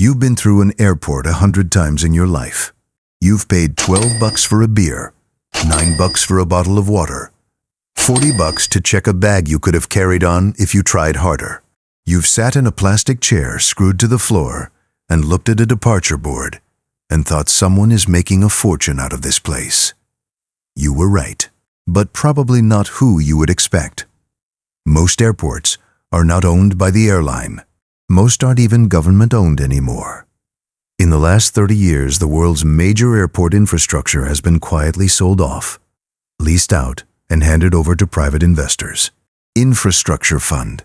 You've been through an airport 100 times in your life. You've paid $12 for a beer, $9 for a bottle of water, $40 to check a bag you could have carried on if you tried harder. You've sat in a plastic chair screwed to the floor and looked at a departure board and thought someone is making a fortune out of this place. You were right, but probably not who you would expect. Most airports are not owned by the airline. Most aren't even government-owned anymore. In the last 30 years, the world's major airport infrastructure has been quietly sold off, leased out, and handed over to private investors. Infrastructure fund,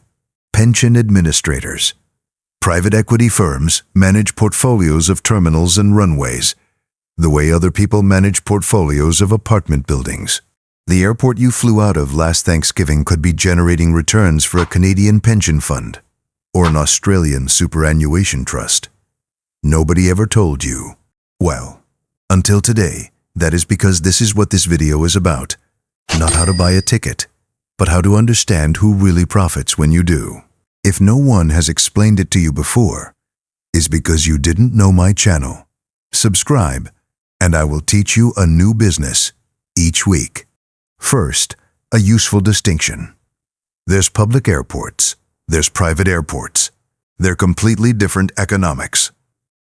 pension administrators, private equity firms manage portfolios of terminals and runways, the way other people manage portfolios of apartment buildings. The airport you flew out of last Thanksgiving could be generating returns for a Canadian pension fund or an Australian superannuation trust. Nobody ever told you. Well, until today, that is because this is what this video is about. Not how to buy a ticket, but how to understand who really profits when you do. If no one has explained it to you before, it's because you didn't know my channel. Subscribe, and I will teach you a new business each week. First, a useful distinction. There's public airports. There's private airports. They're completely different economics.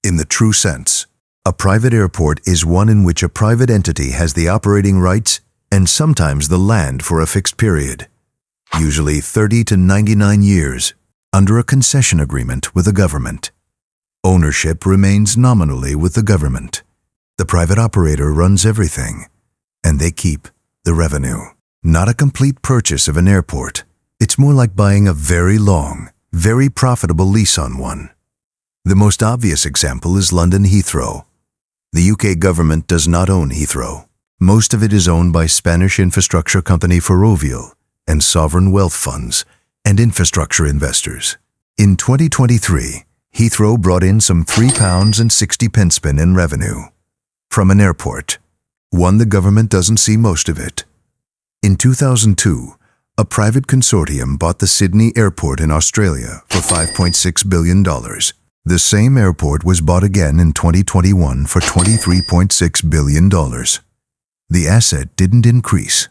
In the true sense, a private airport is one in which a private entity has the operating rights and sometimes the land for a fixed period, usually 30 to 99 years, under a concession agreement with the government. Ownership remains nominally with the government. The private operator runs everything, and they keep the revenue. Not a complete purchase of an airport. It's more like buying a very long, very profitable lease on one. The most obvious example is London Heathrow. The UK government does not own Heathrow. Most of it is owned by Spanish infrastructure company Ferrovial and sovereign wealth funds and infrastructure investors. In 2023, Heathrow brought in some £3.60 in revenue from an airport, one the government doesn't see most of it. In 2002, a private consortium bought the Sydney Airport in Australia for $5.6 billion. The same airport was bought again in 2021 for $23.6 billion. The asset didn't increase.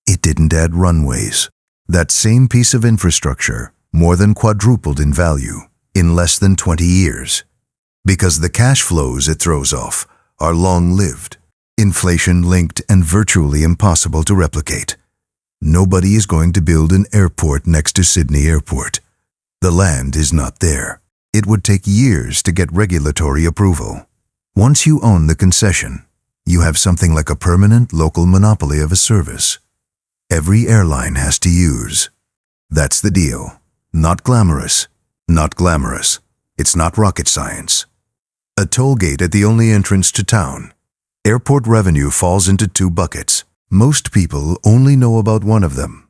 It didn't add runways. That same piece of infrastructure more than quadrupled in value in less than 20 years because the cash flows it throws off are long-lived, inflation-linked, and virtually impossible to replicate. Nobody is going to build an airport next to Sydney Airport. The land is not there. It would take years to get regulatory approval. Once you own the concession, you have something like a permanent local monopoly of a service every airline has to use. That's the deal. Not glamorous. Not glamorous. It's not rocket science. A toll gate at the only entrance to town. Airport revenue falls into two buckets. Most people only know about one of them.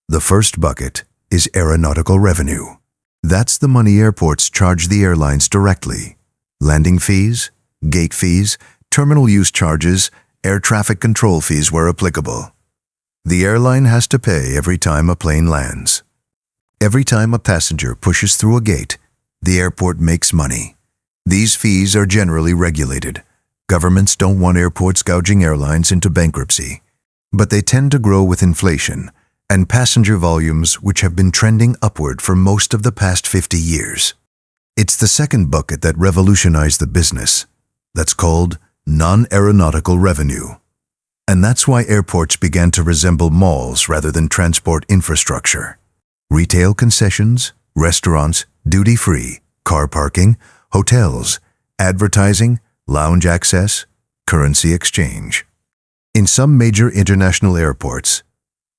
The first bucket is aeronautical revenue. That's the money airports charge the airlines directly. Landing fees, gate fees, terminal use charges, air traffic control fees where applicable. The airline has to pay every time a plane lands. Every time a passenger pushes through a gate, the airport makes money. These fees are generally regulated. Governments don't want airports gouging airlines into bankruptcy, but they tend to grow with inflation and passenger volumes which have been trending upward for most of the past 50 years. It's the second bucket that revolutionized the business. That's called non-aeronautical revenue. And that's why airports began to resemble malls rather than transport infrastructure. Retail concessions, restaurants, duty-free, car parking, hotels, advertising, lounge access, currency exchange. In some major international airports,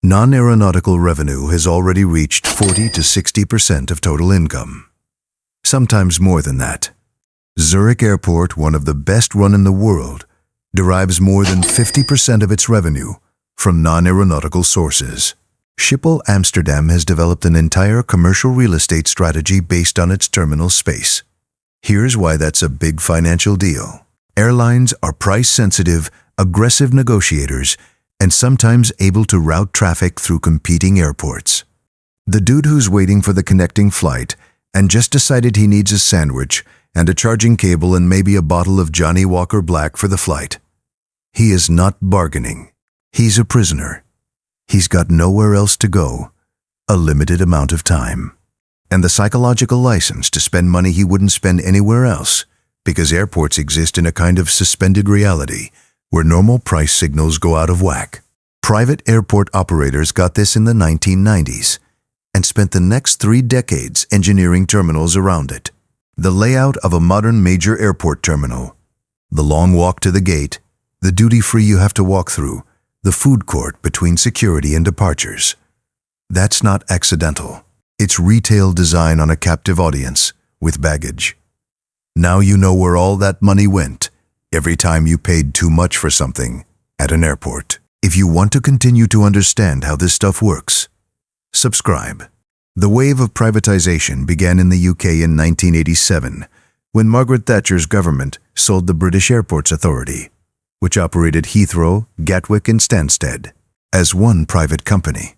non-aeronautical revenue has already reached 40 to 60% of total income. Sometimes more than that. Zurich Airport, one of the best run in the world, derives more than 50% of its revenue from non-aeronautical sources. Schiphol Amsterdam has developed an entire commercial real estate strategy based on its terminal space. Here's why that's a big financial deal. Airlines are price-sensitive, aggressive negotiators, and sometimes able to route traffic through competing airports. The dude who's waiting for the connecting flight and just decided he needs a sandwich and a charging cable and maybe a bottle of Johnny Walker Black for the flight. He is not bargaining. He's a prisoner. He's got nowhere else to go, a limited amount of time, and the psychological license to spend money he wouldn't spend anywhere else, because airports exist in a kind of suspended reality where normal price signals go out of whack. Private airport operators got this in the 1990s and spent the next 3 decades engineering terminals around it. The layout of a modern major airport terminal, the long walk to the gate, the duty-free you have to walk through, the food court between security and departures. That's not accidental. It's retail design on a captive audience with baggage. Now you know where all that money went every time you paid too much for something at an airport. If you want to continue to understand how this stuff works, subscribe. The wave of privatization began in the UK in 1987 when Margaret Thatcher's government sold the British Airports Authority, which operated Heathrow, Gatwick and Stansted, as one private company.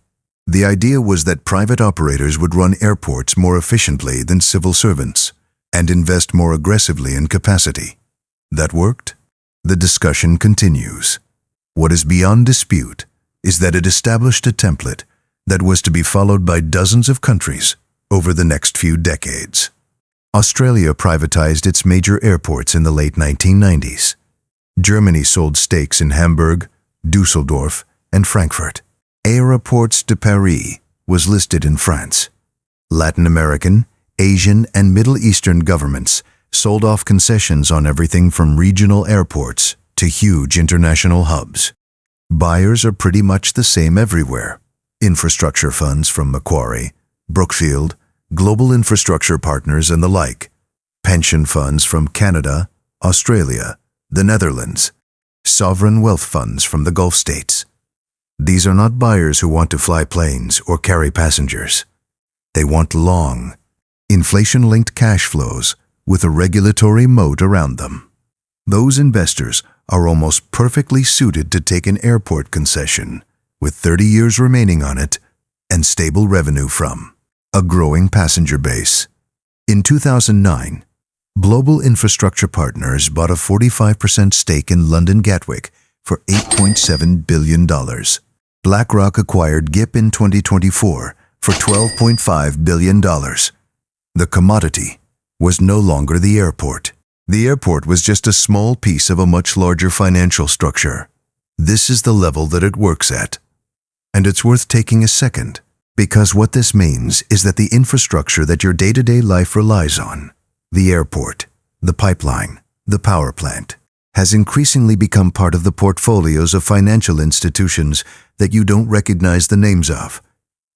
The idea was that private operators would run airports more efficiently than civil servants and invest more aggressively in capacity. That worked? The discussion continues. What is beyond dispute is that it established a template that was to be followed by dozens of countries over the next few decades. Australia privatized its major airports in the late 1990s. Germany sold stakes in Hamburg, Düsseldorf, and Frankfurt. Aéroports de Paris was listed in France. Latin American, Asian, and Middle Eastern governments sold off concessions on everything from regional airports to huge international hubs. Buyers are pretty much the same everywhere. Infrastructure funds from Macquarie, Brookfield, Global Infrastructure Partners, and the like. Pension funds from Canada, Australia, the Netherlands. Sovereign wealth funds from the Gulf states. These are not buyers who want to fly planes or carry passengers. They want long, inflation-linked cash flows with a regulatory moat around them. Those investors are almost perfectly suited to take an airport concession with 30 years remaining on it and stable revenue from a growing passenger base. In 2009, Global Infrastructure Partners bought a 45% stake in London Gatwick for $8.7 billion. BlackRock acquired GIP in 2024 for $12.5 billion. The commodity was no longer the airport. The airport was just a small piece of a much larger financial structure. This is the level that it works at. And it's worth taking a second, because what this means is that the infrastructure that your day-to-day life relies on, the airport, the pipeline, the power plant, has increasingly become part of the portfolios of financial institutions that you don't recognize the names of,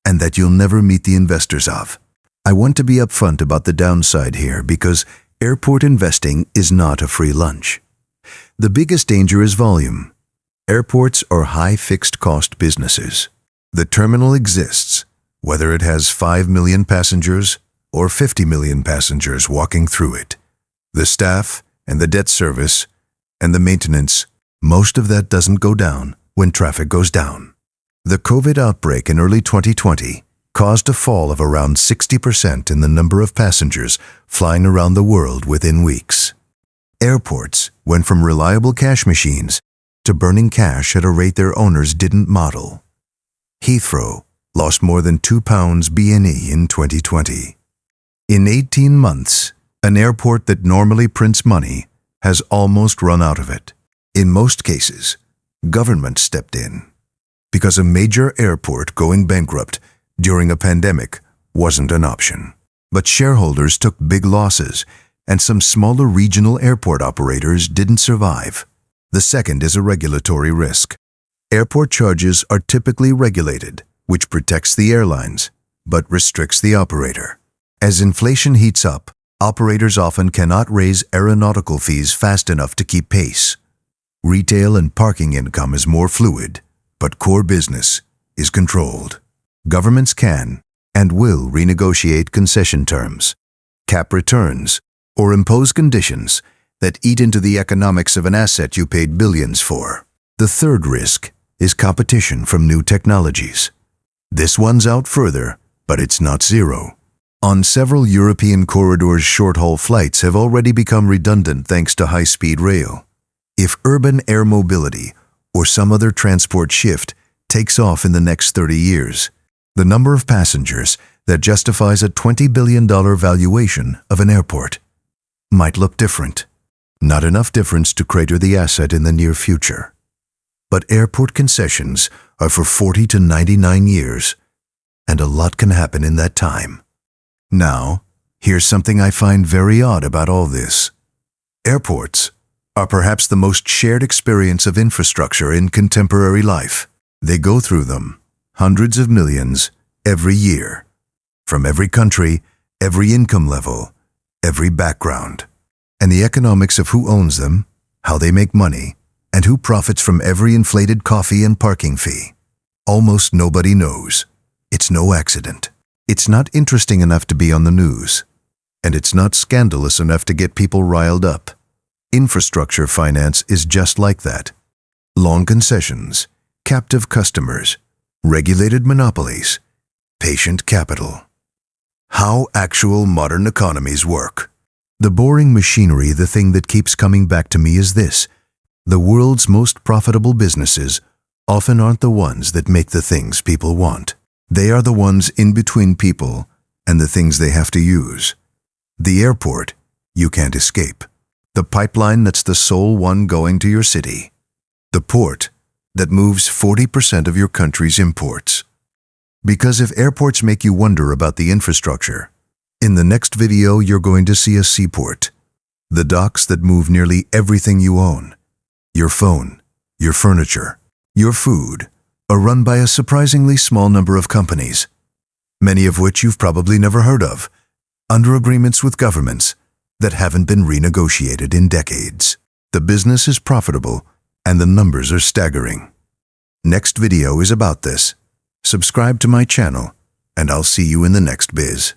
and that you'll never meet the investors of. I want to be upfront about the downside here because airport investing is not a free lunch. The biggest danger is volume. Airports are high fixed cost businesses. The terminal exists, whether it has 5 million passengers or 50 million passengers walking through it. The staff and the debt service and the maintenance, most of that doesn't go down when traffic goes down. The COVID outbreak in early 2020 caused a fall of around 60% in the number of passengers flying around the world within weeks. Airports went from reliable cash machines to burning cash at a rate their owners didn't model. Heathrow lost more than £2 B&E in 2020. In 18 months, an airport that normally prints money has almost run out of it. In most cases, government stepped in, because a major airport going bankrupt during a pandemic wasn't an option. But shareholders took big losses, and some smaller regional airport operators didn't survive. The second is a regulatory risk. Airport charges are typically regulated, which protects the airlines, but restricts the operator. As inflation heats up, operators often cannot raise aeronautical fees fast enough to keep pace. Retail and parking income is more fluid, but core business is controlled. Governments can and will renegotiate concession terms, cap returns, or impose conditions that eat into the economics of an asset you paid billions for. The third risk is competition from new technologies. This one's out further, but it's not zero. On several European corridors, short-haul flights have already become redundant thanks to high-speed rail. If urban air mobility or some other transport shift takes off in the next 30 years, the number of passengers that justifies a $20 billion valuation of an airport might look different. Not enough difference to crater the asset in the near future. But airport concessions are for 40 to 99 years, and a lot can happen in that time. Now, here's something I find very odd about all this. Airports are perhaps the most shared experience of infrastructure in contemporary life. They go through them, hundreds of millions, every year. From every country, every income level, every background. And the economics of who owns them, how they make money, and who profits from every inflated coffee and parking fee. Almost nobody knows. It's no accident. It's not interesting enough to be on the news. And it's not scandalous enough to get people riled up. Infrastructure finance is just like that. Long concessions, captive customers, regulated monopolies, patient capital. How actual modern economies work. The boring machinery, the thing that keeps coming back to me is this. The world's most profitable businesses often aren't the ones that make the things people want. They are the ones in between people and the things they have to use. The airport, you can't escape. The pipeline that's the sole one going to your city. The port that moves 40% of your country's imports. Because if airports make you wonder about the infrastructure, in the next video you're going to see a seaport. The docks that move nearly everything you own. Your phone, your furniture, your food, are run by a surprisingly small number of companies, many of which you've probably never heard of, under agreements with governments that haven't been renegotiated in decades. The business is profitable and the numbers are staggering. Next video is about this. Subscribe to my channel and I'll see you in the next biz.